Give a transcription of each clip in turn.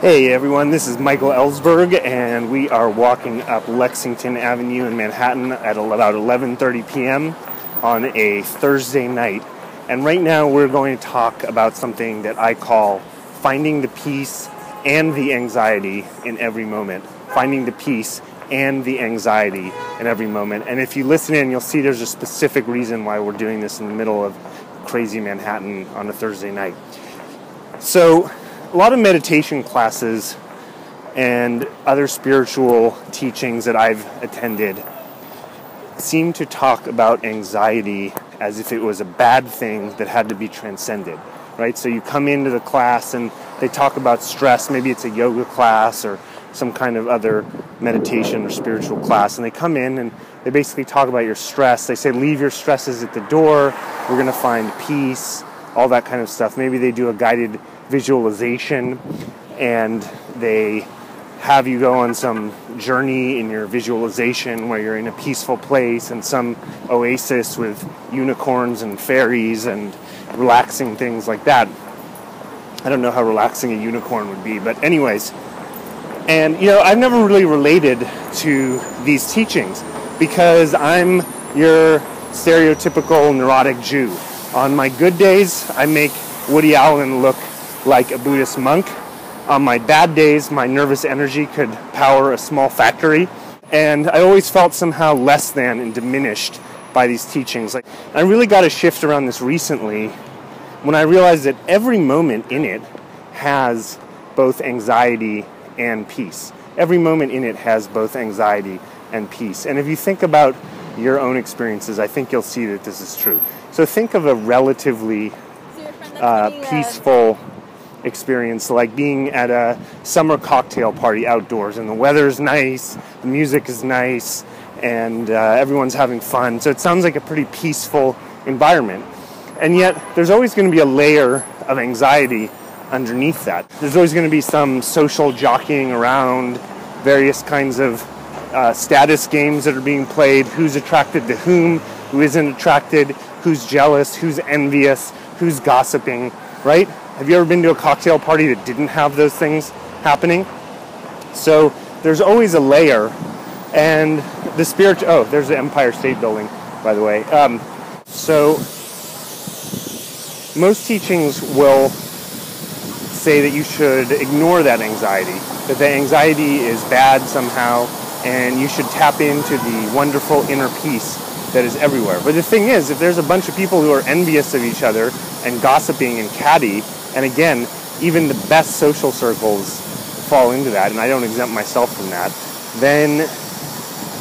Hey everyone, this is Michael Ellsberg, and we are walking up Lexington Avenue in Manhattan at about 11:30 p.m. on a Thursday night. And right now we're going to talk about something that I call finding the peace and the anxiety in every moment. Finding the peace and the anxiety in every moment. And if you listen in, you'll see there's a specific reason why we're doing this in the middle of crazy Manhattan on a Thursday night. So, a lot of meditation classes and other spiritual teachings that I've attended seem to talk about anxiety as if it was a bad thing that had to be transcended, right? So you come into the class and they talk about stress. Maybe it's a yoga class or some kind of other meditation or spiritual class, and they come in and they basically talk about your stress. They say, leave your stresses at the door. We're going to find peace, all that kind of stuff. Maybe they do a guided visualization, and they have you go on some journey in your visualization where you're in a peaceful place and some oasis with unicorns and fairies and relaxing things like that. I don't know how relaxing a unicorn would be, but anyways. And, I've never really related to these teachings because I'm your stereotypical neurotic Jew. On my good days, I make Woody Allen look like a Buddhist monk. On my bad days, my nervous energy could power a small factory. And I always felt somehow less than and diminished by these teachings. I really got a shift around this recently when I realized that every moment in it has both anxiety and peace. Every moment in it has both anxiety and peace. And if you think about your own experiences, I think you'll see that this is true. So think of a relatively peaceful experience, like being at a summer cocktail party outdoors, and the weather's nice, the music is nice, and everyone's having fun. So it sounds like a pretty peaceful environment. And yet, there's always going to be a layer of anxiety underneath that. There's always going to be some social jockeying around, various kinds of status games that are being played, who's attracted to whom, who isn't attracted, who's jealous, who's envious, who's gossiping, right? Have you ever been to a cocktail party that didn't have those things happening? So there's always a layer, and the there's the Empire State Building, by the way. So most teachings will say that you should ignore that anxiety, that the anxiety is bad somehow, and you should tap into the wonderful inner peace that is everywhere. But the thing is, if there's a bunch of people who are envious of each other and gossiping and catty, and again, even the best social circles fall into that, and I don't exempt myself from that, then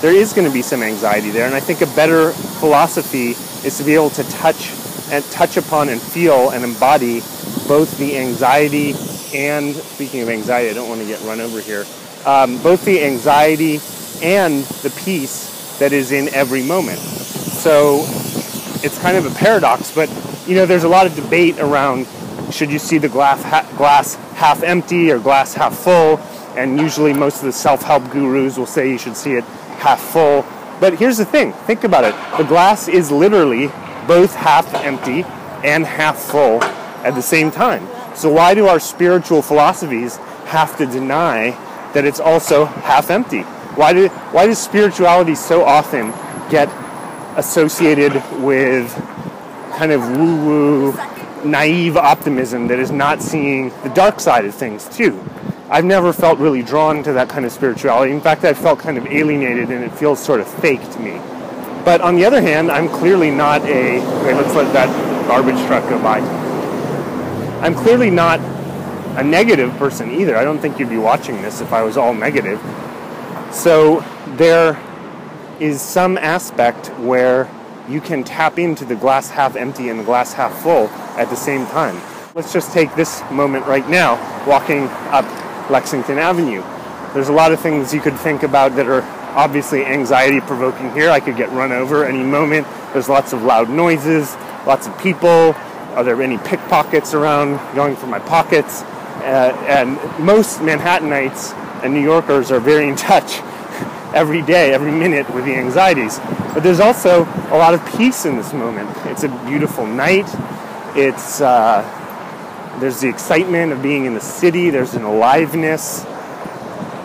there is going to be some anxiety there. And I think a better philosophy is to be able to touch upon and feel and embody both the anxiety and, speaking of anxiety, I don't want to get run over here, both the anxiety and the peace that is in every moment. So it's kind of a paradox, but there's a lot of debate around should you see the glass half empty or glass half full, and usually most of the self-help gurus will say you should see it half full. But here's the thing, think about it. The glass is literally both half empty and half full at the same time. So why do our spiritual philosophies have to deny that it's also half empty? Why does spirituality so often get associated with kind of woo-woo, naive optimism that is not seeing the dark side of things too? I've never felt really drawn to that kind of spirituality. In fact, I've felt kind of alienated, and it feels sort of fake to me. But on the other hand, I'm clearly not let's let that garbage truck go by. I'm clearly not a negative person either. I don't think you'd be watching this if I was all negative. So there is some aspect where you can tap into the glass half empty and the glass half full at the same time. Let's just take this moment right now, walking up Lexington Avenue. There's a lot of things you could think about that are obviously anxiety-provoking here. I could get run over any moment. There's lots of loud noises, lots of people. Are there any pickpockets around going for my pockets? And most Manhattanites and New Yorkers are very in touch every day, every minute with the anxieties. But there's also a lot of peace in this moment. It's a beautiful night. It's There's the excitement of being in the city. There's an aliveness.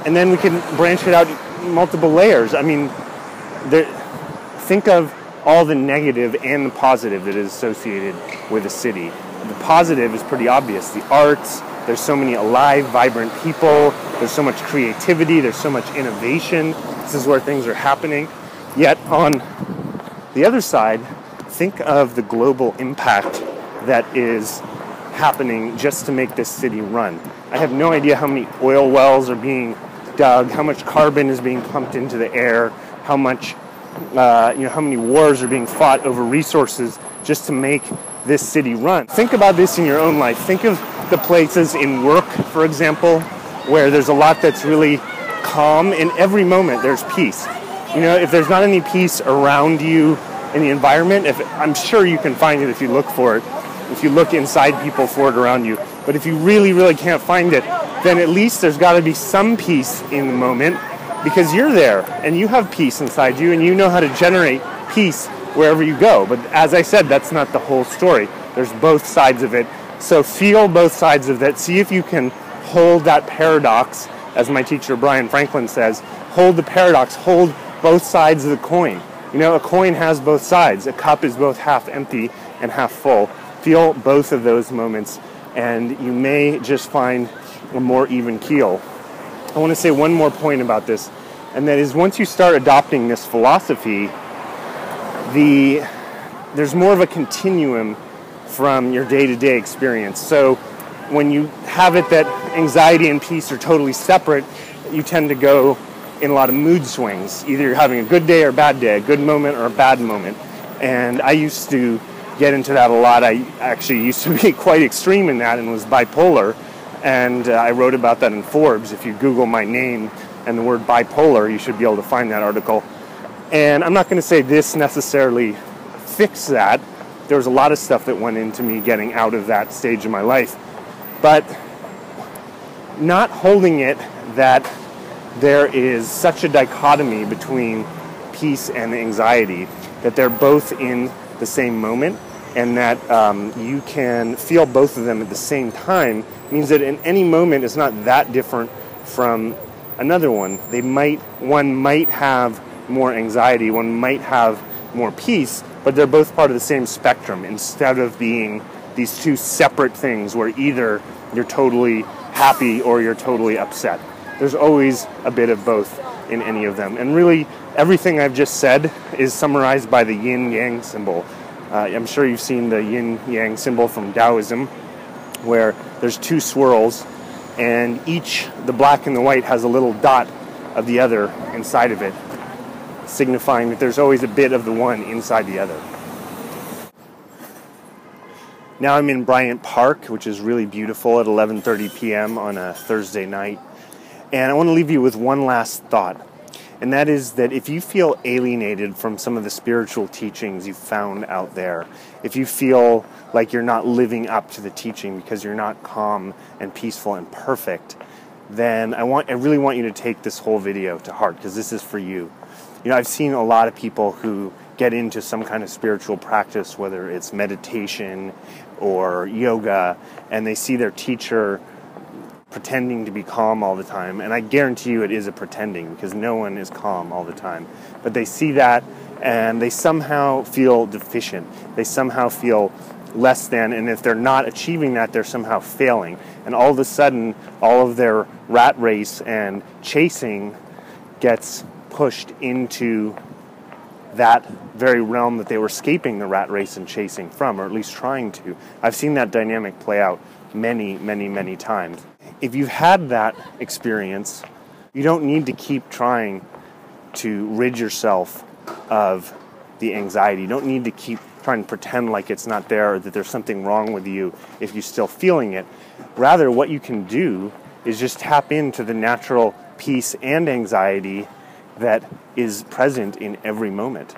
And then we can branch it out multiple layers. I mean, think of all the negative and the positive that is associated with a city. The positive is pretty obvious. The arts, there's so many alive, vibrant people. There's so much creativity. There's so much innovation. This is where things are happening. Yet on the other side, think of the global impact that is happening just to make this city run. I have no idea how many oil wells are being dug, how much carbon is being pumped into the air, how much, how many wars are being fought over resources just to make this city run. Think about this in your own life. Think of the places in work, for example, where there's a lot that's really calm. In every moment, there's peace. If there's not any peace around you in the environment, I'm sure you can find it if you look for it, if you look inside people for it around you. But if you really, really can't find it, then at least there's got to be some peace in the moment, because you're there and you have peace inside you and you know how to generate peace wherever you go. But as I said, that's not the whole story. There's both sides of it. So feel both sides of that. See if you can hold that paradox, as my teacher Brian Franklin says, hold the paradox, hold both sides of the coin. A coin has both sides. A cup is both half empty and half full. Feel both of those moments, and you may just find a more even keel. I want to say one more point about this, and that is once you start adopting this philosophy, there's more of a continuum from your day-to-day experience. So when you have it that anxiety and peace are totally separate, you tend to go in a lot of mood swings. Either you're having a good day or a bad day, a good moment or a bad moment. And I used to get into that a lot. I actually used to be quite extreme in that and was bipolar. And I wrote about that in Forbes. If you Google my name and the word bipolar, you should be able to find that article. And I'm not going to say this necessarily fixed that. There was a lot of stuff that went into me getting out of that stage of my life. But not holding it that there is such a dichotomy between peace and anxiety, that they're both in the same moment, and that you can feel both of them at the same time, means that in any moment it's not that different from another one. One might have more anxiety, one might have more peace, but they're both part of the same spectrum, instead of being these two separate things where either you're totally happy or you're totally upset. There's always a bit of both in any of them. And really, everything I've just said is summarized by the yin-yang symbol. I'm sure you've seen the yin-yang symbol from Taoism, where there's two swirls, and each, the black and the white, has a little dot of the other inside of it, signifying that there's always a bit of the one inside the other. Now I'm in Bryant Park, which is really beautiful, at 11:30 p.m. on a Thursday night. And I want to leave you with one last thought. And that is that if you feel alienated from some of the spiritual teachings you've found out there, if you feel like you're not living up to the teaching because you're not calm and peaceful and perfect, then I really want you to take this whole video to heart, because this is for you. I've seen a lot of people who get into some kind of spiritual practice, whether it's meditation or yoga, and they see their teacher pretending to be calm all the time. And I guarantee you it is a pretending, because no one is calm all the time. But they see that and they somehow feel deficient. They somehow feel less than, and if they're not achieving that, they're somehow failing. And all of a sudden, all of their rat race and chasing gets pushed into that very realm that they were escaping the rat race and chasing from, or at least trying to. I've seen that dynamic play out many, many, many times. If you've had that experience, you don't need to keep trying to rid yourself of the anxiety. You don't need to keep trying to pretend like it's not there, or that there's something wrong with you if you're still feeling it. Rather, what you can do is just tap into the natural peace and anxiety that is present in every moment.